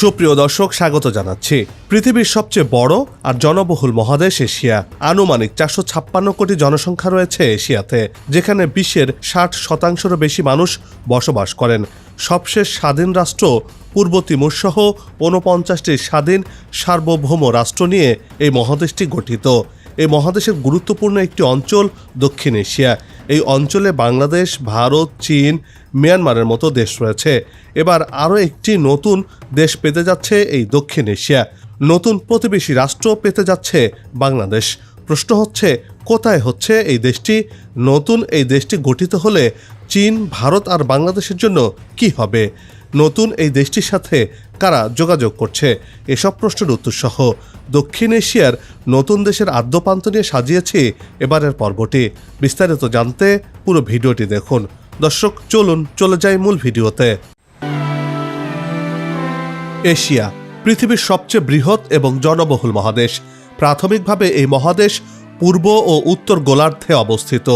সুপ্রিয় দর্শক, স্বাগত জানাচ্ছি। পৃথিবীর সবচেয়ে বড় আর জনবহুল মহাদেশ এশিয়া। আনুমানিক 456 কোটি জনসংখ্যা রয়েছে এশিয়াতে, যেখানে বিশ্বের 60%-রও বেশি মানুষ বসবাস করেন। সবশেষ স্বাধীন রাষ্ট্র পূর্ব তিমুর সহ 49টি স্বাধীন সার্বভৌম রাষ্ট্র নিয়ে এই মহাদেশটি গঠিত। এই মহাদেশের গুরুত্বপূর্ণ একটি অঞ্চল দক্ষিণ এশিয়া। এই অঞ্চলে বাংলাদেশ, ভারত, চীন, মিয়ানমারের মতো দেশ রয়েছে। এবার আরও একটি নতুন দেশ পেতে যাচ্ছে এই দক্ষিণ এশিয়া। নতুন প্রতিবেশী রাষ্ট্র পেতে যাচ্ছে বাংলাদেশ। প্রশ্ন হচ্ছে, কোথায় হচ্ছে এই দেশটি? নতুন এই দেশটি গঠিত হলে চীন, ভারত আর বাংলাদেশের জন্য কি হবে? নতুন এই দেশটির সাথে কারা যোগাযোগ করছে? এসব প্রশ্নের উত্তর সহ দক্ষিণ এশিয়ার নতুন দেশের আদ্যপান্ত নিয়ে সাজিয়েছি এবারের পর্বটি। বিস্তারিত জানতে পুরো ভিডিওটি দেখুন। দর্শক, চলুন চলে যাই মূল ভিডিওতে। এশিয়া পৃথিবীর সবচেয়ে বৃহৎ এবং জনবহুল মহাদেশ। প্রাথমিকভাবে এই মহাদেশ পূর্ব ও উত্তর গোলার্ধে অবস্থিত,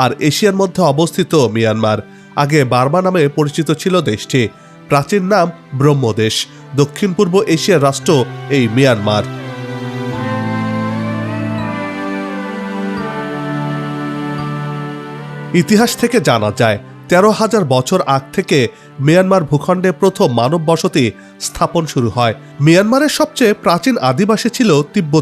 আর এশিয়ার মধ্যে অবস্থিত মিয়ানমার। আগে বার্মা নামে পরিচিত ছিল দেশটি। প্রাচীন নাম ব্রহ্মদেশ। দক্ষিণ পূর্ব এশিয়ার রাষ্ট্র এই মিয়ানমার। ইতিহাস থেকে জানা যায়, 13,000 বছর আগ থেকে মিয়ানমার ভূখণ্ডে প্রথম মানব বসতি স্থাপন শুরু হয়। মিয়ানমারের সবচেয়ে প্রাচীন আদিবাসী ছিল তিব্বত